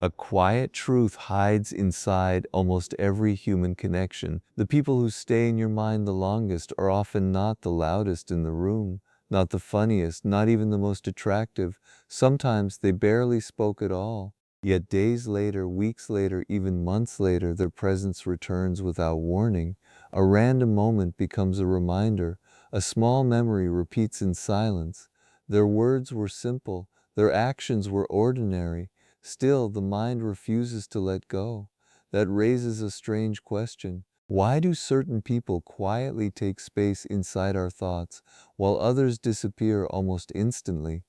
A quiet truth hides inside almost every human connection. The people who stay in your mind the longest are often not the loudest in the room, not the funniest, not even the most attractive. Sometimes they barely spoke at all. Yet days later, weeks later, even months later, their presence returns without warning. A random moment becomes a reminder. A small memory repeats in silence. Their words were simple. Their actions were ordinary. Still, the mind refuses to let go. That raises a strange question. Why do certain people quietly take space inside our thoughts, while others disappear almost instantly?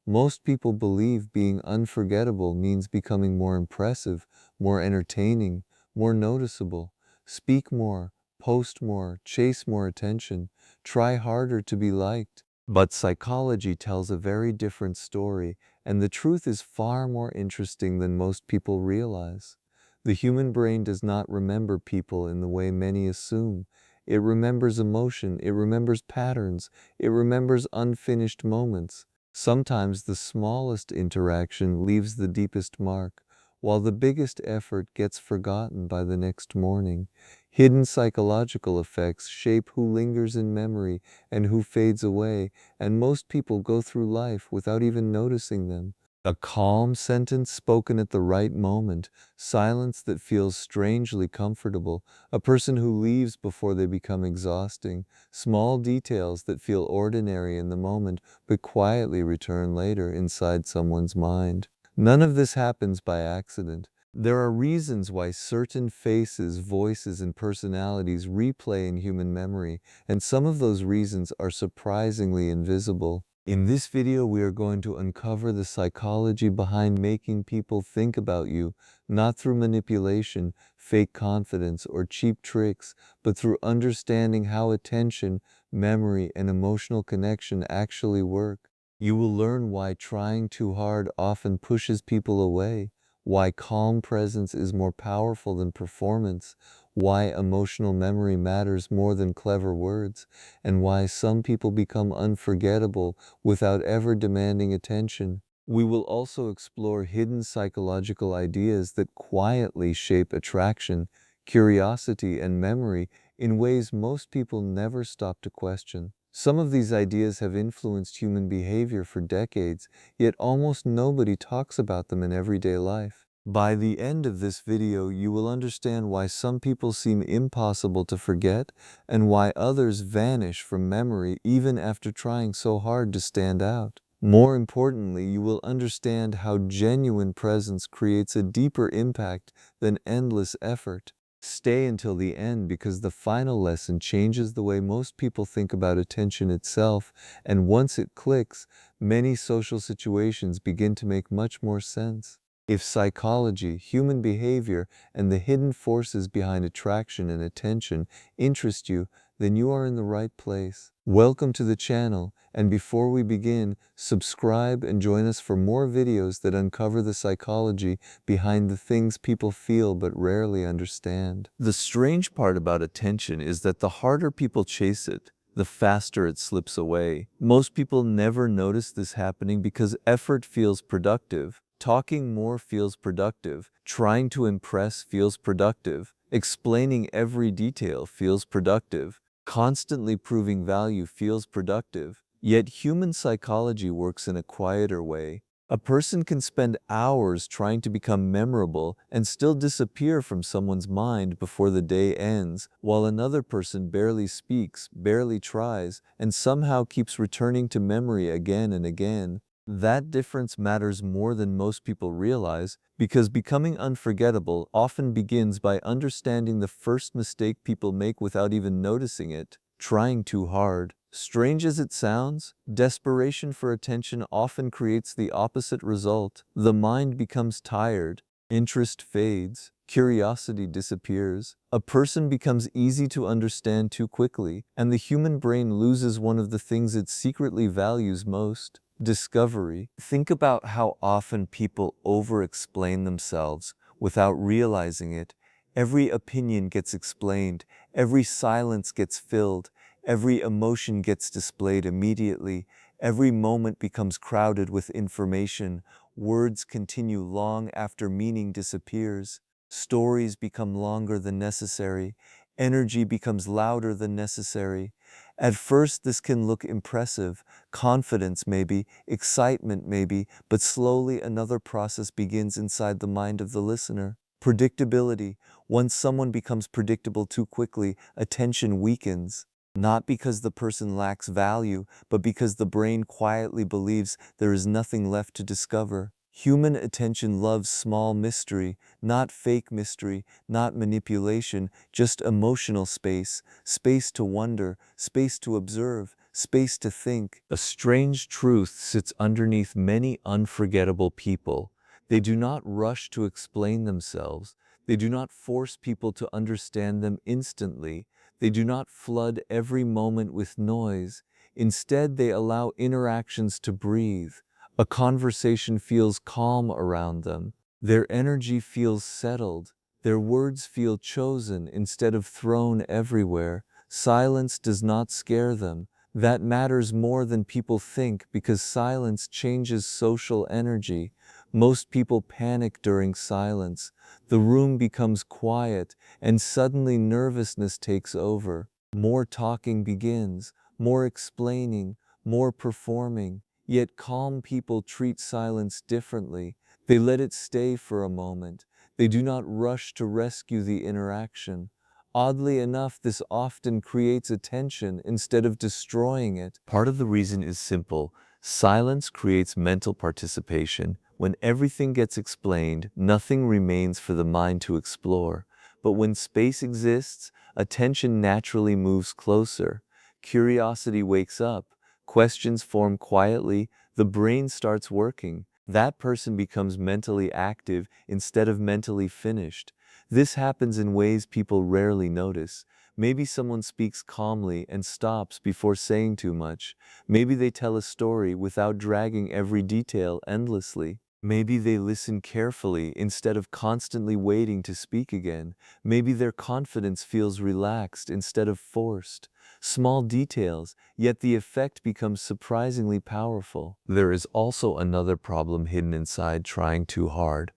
Most people believe being unforgettable means becoming more impressive, more entertaining, more noticeable. Speak more, post more, chase more attention, try harder to be liked. But psychology tells a very different story, and the truth is far more interesting than most people realize. The human brain does not remember people in the way many assume. It remembers emotion, it remembers patterns, it remembers unfinished moments. Sometimes the smallest interaction leaves the deepest mark, while the biggest effort gets forgotten by the next morning. Hidden psychological effects shape who lingers in memory and who fades away, and most people go through life without even noticing them. A calm sentence spoken at the right moment, silence that feels strangely comfortable, a person who leaves before they become exhausting, small details that feel ordinary in the moment but quietly return later inside someone's mind. None of this happens by accident. There are reasons why certain faces, voices, and personalities replay in human memory, and some of those reasons are surprisingly invisible. In this video, we are going to uncover the psychology behind making people think about you, not through manipulation, fake confidence, or cheap tricks, but through understanding how attention, memory, and emotional connection actually work. You will learn why trying too hard often pushes people away, why calm presence is more powerful than performance, why emotional memory matters more than clever words, and why some people become unforgettable without ever demanding attention. We will also explore hidden psychological ideas that quietly shape attraction, curiosity, and memory in ways most people never stop to question. Some of these ideas have influenced human behavior for decades, yet almost nobody talks about them in everyday life. By the end of this video, you will understand why some people seem impossible to forget and why others vanish from memory even after trying so hard to stand out. More importantly, you will understand how genuine presence creates a deeper impact than endless effort. Stay until the end because the final lesson changes the way most people think about attention itself, and once it clicks, many social situations begin to make much more sense. If psychology, human behavior, and the hidden forces behind attraction and attention interest you, then you are in the right place. Welcome to the channel, and before we begin, subscribe and join us for more videos that uncover the psychology behind the things people feel but rarely understand. The strange part about attention is that the harder people chase it, the faster it slips away. Most people never notice this happening because effort feels productive. Talking more feels productive. Trying to impress feels productive. Explaining every detail feels productive. Constantly proving value feels productive. Yet human psychology works in a quieter way. A person can spend hours trying to become memorable and still disappear from someone's mind before the day ends, while another person barely speaks, barely tries, and somehow keeps returning to memory again and again. That difference matters more than most people realize, because becoming unforgettable often begins by understanding the first mistake people make without even noticing it: trying too hard. Strange as it sounds, desperation for attention often creates the opposite result. The mind becomes tired, interest fades, curiosity disappears. A person becomes easy to understand too quickly, and the human brain loses one of the things it secretly values most: discovery. Think about how often people over-explain themselves without realizing it. Every opinion gets explained, every silence gets filled, every emotion gets displayed immediately, every moment becomes crowded with information. Words continue long after meaning disappears. Stories become longer than necessary. Energy becomes louder than necessary. At first, this can look impressive, confidence maybe, excitement maybe, but slowly another process begins inside the mind of the listener. Predictability. Once someone becomes predictable too quickly, attention weakens. Not because the person lacks value, but because the brain quietly believes there is nothing left to discover. Human attention loves small mystery, not fake mystery, not manipulation, just emotional space, space to wonder, space to observe, space to think. A strange truth sits underneath many unforgettable people. They do not rush to explain themselves. They do not force people to understand them instantly. They do not flood every moment with noise. Instead, they allow interactions to breathe. A conversation feels calm around them. Their energy feels settled. Their words feel chosen instead of thrown everywhere. Silence does not scare them. That matters more than people think because silence changes social energy. Most people panic during silence. The room becomes quiet, and suddenly nervousness takes over. More talking begins, more explaining, more performing. Yet calm people treat silence differently. They let it stay for a moment. They do not rush to rescue the interaction. Oddly enough, this often creates attention instead of destroying it. Part of the reason is simple. Silence creates mental participation. When everything gets explained, nothing remains for the mind to explore. But when space exists, attention naturally moves closer. Curiosity wakes up. Questions form quietly. The brain starts working. That person becomes mentally active instead of mentally finished. This happens in ways people rarely notice. Maybe someone speaks calmly and stops before saying too much. Maybe they tell a story without dragging every detail endlessly. Maybe they listen carefully instead of constantly waiting to speak again. Maybe their confidence feels relaxed instead of forced. Small details, yet the effect becomes surprisingly powerful. There is also another problem hidden inside trying too hard: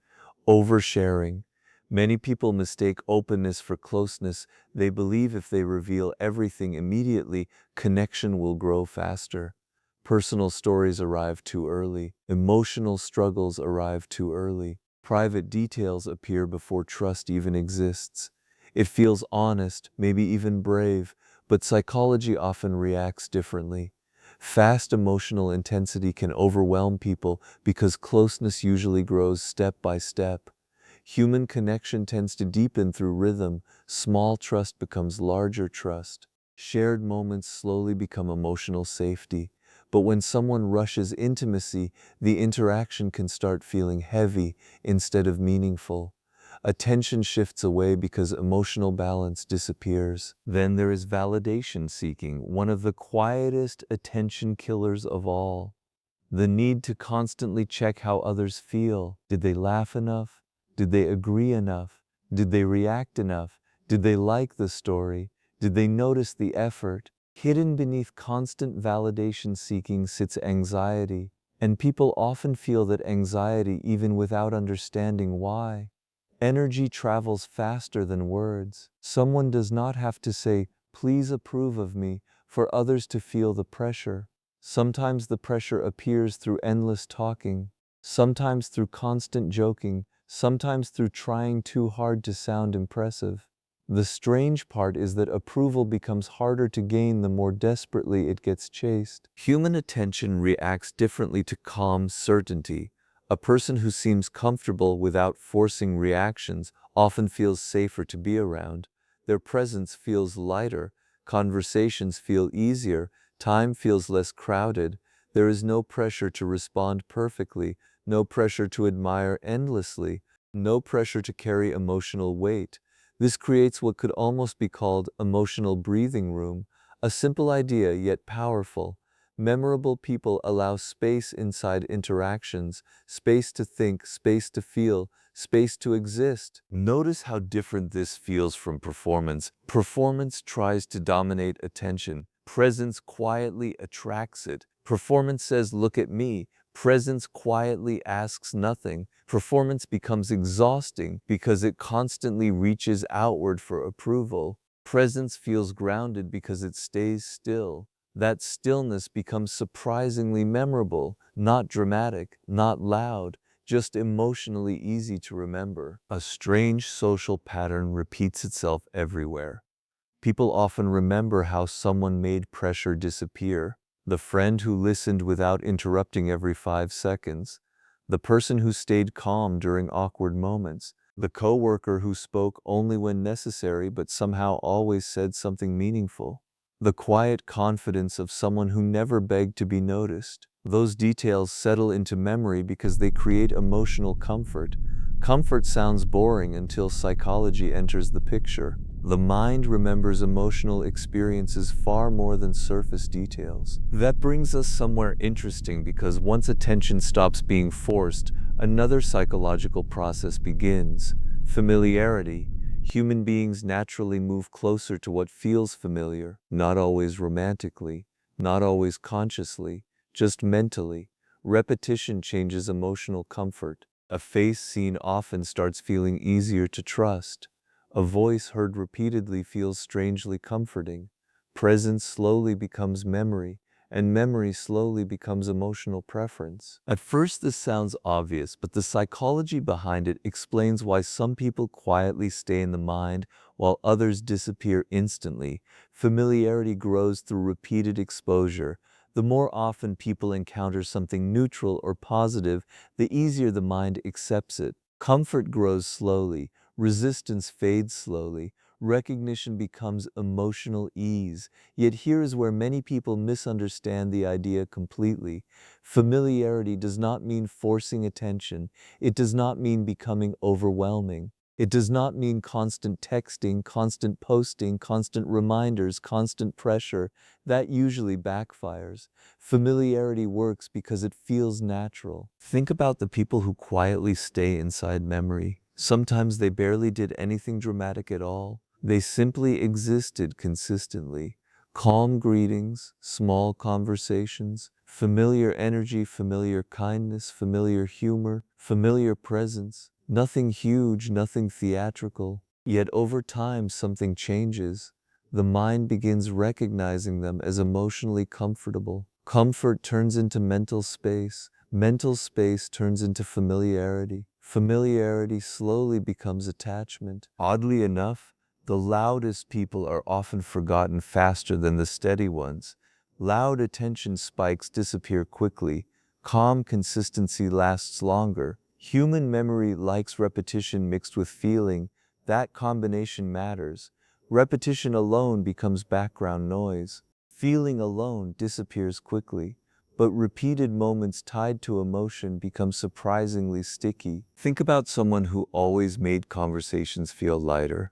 oversharing. Many people mistake openness for closeness. They believe if they reveal everything immediately, connection will grow faster. Personal stories arrive too early. Emotional struggles arrive too early. Private details appear before trust even exists. It feels honest, maybe even brave, but psychology often reacts differently. Fast emotional intensity can overwhelm people because closeness usually grows step by step. Human connection tends to deepen through rhythm. Small trust becomes larger trust. Shared moments slowly become emotional safety. But when someone rushes intimacy, the interaction can start feeling heavy instead of meaningful. Attention shifts away because emotional balance disappears. Then there is validation seeking, one of the quietest attention killers of all. The need to constantly check how others feel. Did they laugh enough? Did they agree enough? Did they react enough? Did they like the story? Did they notice the effort? Hidden beneath constant validation seeking sits anxiety, and people often feel that anxiety even without understanding why. Energy travels faster than words. Someone does not have to say, "Please approve of me," for others to feel the pressure. Sometimes the pressure appears through endless talking, sometimes through constant joking, sometimes through trying too hard to sound impressive. The strange part is that approval becomes harder to gain the more desperately it gets chased. Human attention reacts differently to calm certainty. A person who seems comfortable without forcing reactions often feels safer to be around. Their presence feels lighter, conversations feel easier, time feels less crowded. There is no pressure to respond perfectly, no pressure to admire endlessly, no pressure to carry emotional weight. This creates what could almost be called emotional breathing room, a simple idea yet powerful. Memorable people allow space inside interactions, space to think, space to feel, space to exist. Notice how different this feels from performance. Performance tries to dominate attention. Presence quietly attracts it. Performance says, "Look at me." Presence quietly asks nothing. Performance becomes exhausting because it constantly reaches outward for approval. Presence feels grounded because it stays still. That stillness becomes surprisingly memorable, not dramatic, not loud, just emotionally easy to remember. A strange social pattern repeats itself everywhere. People often remember how someone made pressure disappear. The friend who listened without interrupting every 5 seconds. The person who stayed calm during awkward moments. The coworker who spoke only when necessary but somehow always said something meaningful. The quiet confidence of someone who never begged to be noticed. Those details settle into memory because they create emotional comfort. Comfort sounds boring until psychology enters the picture. The mind remembers emotional experiences far more than surface details. That brings us somewhere interesting because once attention stops being forced, another psychological process begins: familiarity. Human beings naturally move closer to what feels familiar, not always romantically, not always consciously, just mentally. Repetition changes emotional comfort. A face seen often starts feeling easier to trust. A voice heard repeatedly feels strangely comforting. Presence slowly becomes memory, and memory slowly becomes emotional preference. At first this sounds obvious, but the psychology behind it explains why some people quietly stay in the mind while others disappear instantly. Familiarity grows through repeated exposure. The more often people encounter something neutral or positive, the easier the mind accepts it. Comfort grows slowly. Resistance fades slowly. Recognition becomes emotional ease. Yet here is where many people misunderstand the idea completely. Familiarity does not mean forcing attention. It does not mean becoming overwhelming. It does not mean constant texting, constant posting, constant reminders, constant pressure. That usually backfires. Familiarity works because it feels natural. Think about the people who quietly stay inside memory. Sometimes they barely did anything dramatic at all. They simply existed consistently. Calm greetings, small conversations, familiar energy, familiar kindness, familiar humor, familiar presence. Nothing huge, nothing theatrical. Yet over time something changes. The mind begins recognizing them as emotionally comfortable. Comfort turns into mental space. Mental space turns into familiarity. Familiarity slowly becomes attachment. Oddly enough, the loudest people are often forgotten faster than the steady ones. Loud attention spikes disappear quickly. Calm consistency lasts longer. Human memory likes repetition mixed with feeling. That combination matters. Repetition alone becomes background noise. Feeling alone disappears quickly. But repeated moments tied to emotion become surprisingly sticky. Think about someone who always made conversations feel lighter.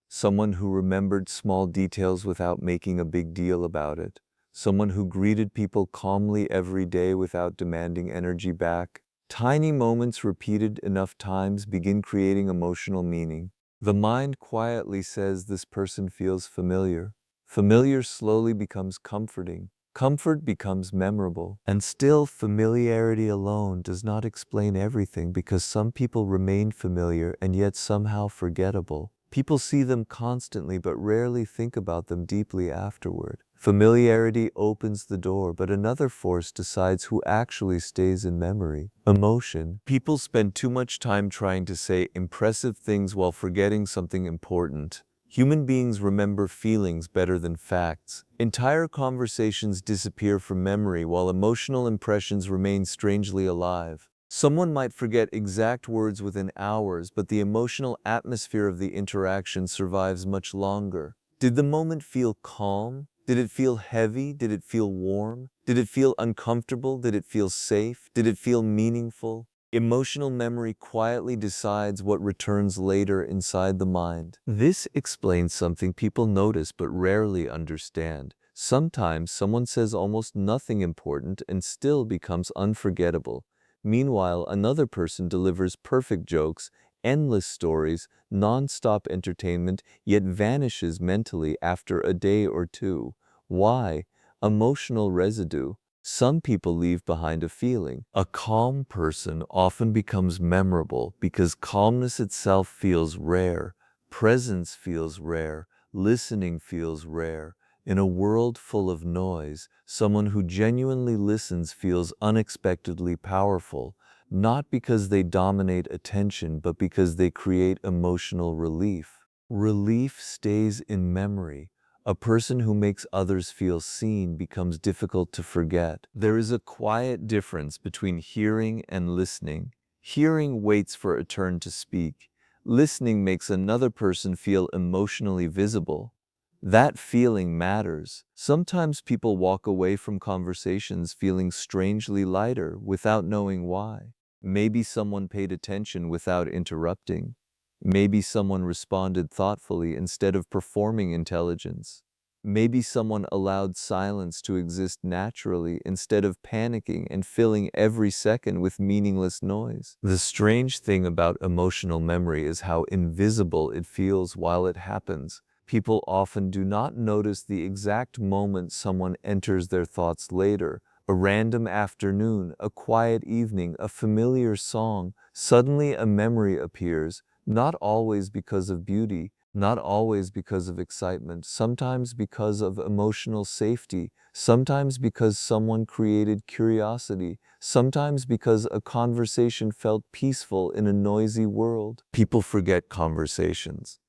Someone who remembered small details without making a big deal about it. Someone who greeted people calmly every day without demanding energy back. Tiny moments repeated enough times begin creating emotional meaning. The mind quietly says this person feels familiar. Familiar slowly becomes comforting. Comfort becomes memorable. And still, familiarity alone does not explain everything because some people remain familiar and yet somehow forgettable. People see them constantly but rarely think about them deeply afterward. Familiarity opens the door, but another force decides who actually stays in memory. Emotion. People spend too much time trying to say impressive things while forgetting something important. Human beings remember feelings better than facts. Entire conversations disappear from memory while emotional impressions remain strangely alive. Someone might forget exact words within hours, but the emotional atmosphere of the interaction survives much longer. Did the moment feel calm? Did it feel heavy? Did it feel warm? Did it feel uncomfortable? Did it feel safe? Did it feel meaningful? Emotional memory quietly decides what returns later inside the mind. This explains something people notice but rarely understand. Sometimes someone says almost nothing important and still becomes unforgettable. Meanwhile, another person delivers perfect jokes, endless stories, non-stop entertainment, yet vanishes mentally after a day or two. Why? Emotional residue. Some people leave behind a feeling. A calm person often becomes memorable because calmness itself feels rare, presence feels rare, listening feels rare. In a world full of noise, someone who genuinely listens feels unexpectedly powerful, not because they dominate attention, but because they create emotional relief. Relief stays in memory. A person who makes others feel seen becomes difficult to forget. There is a quiet difference between hearing and listening. Hearing waits for a turn to speak. Listening makes another person feel emotionally visible. That feeling matters. Sometimes people walk away from conversations feeling strangely lighter without knowing why. Maybe someone paid attention without interrupting. Maybe someone responded thoughtfully instead of performing intelligence. Maybe someone allowed silence to exist naturally instead of panicking and filling every second with meaningless noise. The strange thing about emotional memory is how invisible it feels while it happens. People often do not notice the exact moment someone enters their thoughts later. A random afternoon, a quiet evening, a familiar song. Suddenly a memory appears, not always because of beauty, not always because of excitement, sometimes because of emotional safety, sometimes because someone created curiosity, sometimes because a conversation felt peaceful in a noisy world. People forget conversations,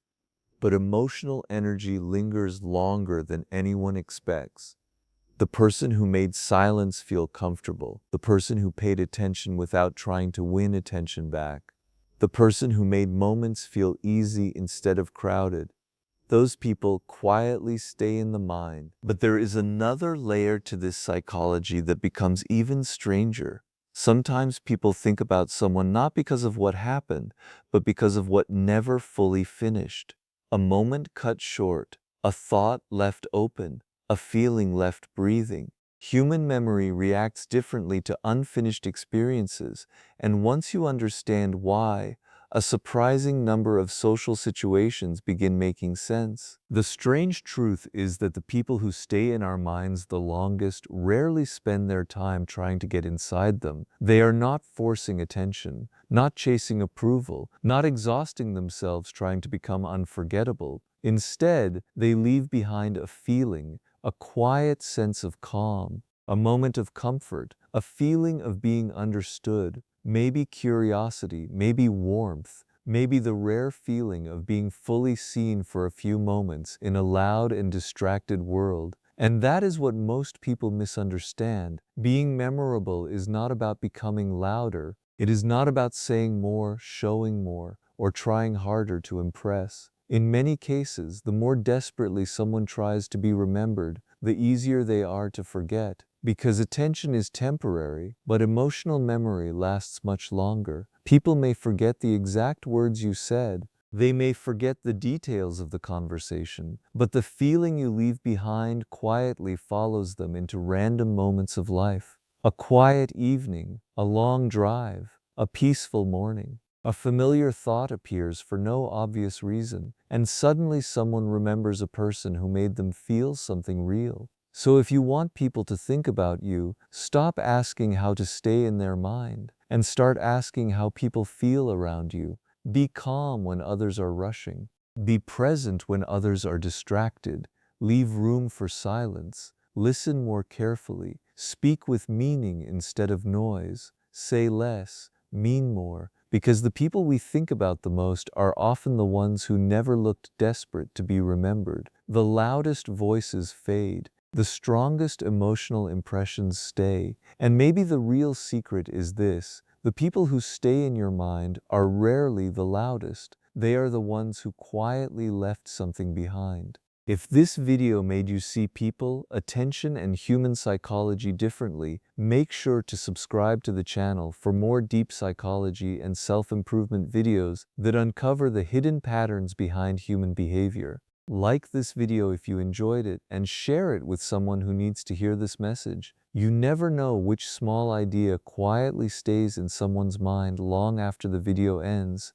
but emotional energy lingers longer than anyone expects. The person who made silence feel comfortable, the person who paid attention without trying to win attention back, the person who made moments feel easy instead of crowded. Those people quietly stay in the mind. But there is another layer to this psychology that becomes even stranger. Sometimes people think about someone not because of what happened, but because of what never fully finished. A moment cut short, a thought left open, a feeling left breathing. Human memory reacts differently to unfinished experiences, and once you understand why, a surprising number of social situations begin making sense. The strange truth is that the people who stay in our minds the longest rarely spend their time trying to get inside them. They are not forcing attention, not chasing approval, not exhausting themselves trying to become unforgettable. Instead, they leave behind a feeling, a quiet sense of calm, a moment of comfort, a feeling of being understood. Maybe curiosity, maybe warmth, maybe the rare feeling of being fully seen for a few moments in a loud and distracted world. And that is what most people misunderstand. Being memorable is not about becoming louder. It is not about saying more, showing more, or trying harder to impress. In many cases, the more desperately someone tries to be remembered, the easier they are to forget. Because attention is temporary, but emotional memory lasts much longer. People may forget the exact words you said. They may forget the details of the conversation, but the feeling you leave behind quietly follows them into random moments of life. A quiet evening, a long drive, a peaceful morning. A familiar thought appears for no obvious reason, and suddenly someone remembers a person who made them feel something real. So if you want people to think about you, stop asking how to stay in their mind and start asking how people feel around you. Be calm when others are rushing. Be present when others are distracted. Leave room for silence. Listen more carefully. Speak with meaning instead of noise. Say less, mean more, because the people we think about the most are often the ones who never looked desperate to be remembered. The loudest voices fade. The strongest emotional impressions stay, and maybe the real secret is this: the people who stay in your mind are rarely the loudest. They are the ones who quietly left something behind. If this video made you see people, attention, and human psychology differently, make sure to subscribe to the channel for more deep psychology and self-improvement videos that uncover the hidden patterns behind human behavior. Like this video if you enjoyed it, and share it with someone who needs to hear this message. You never know which small idea quietly stays in someone's mind long after the video ends.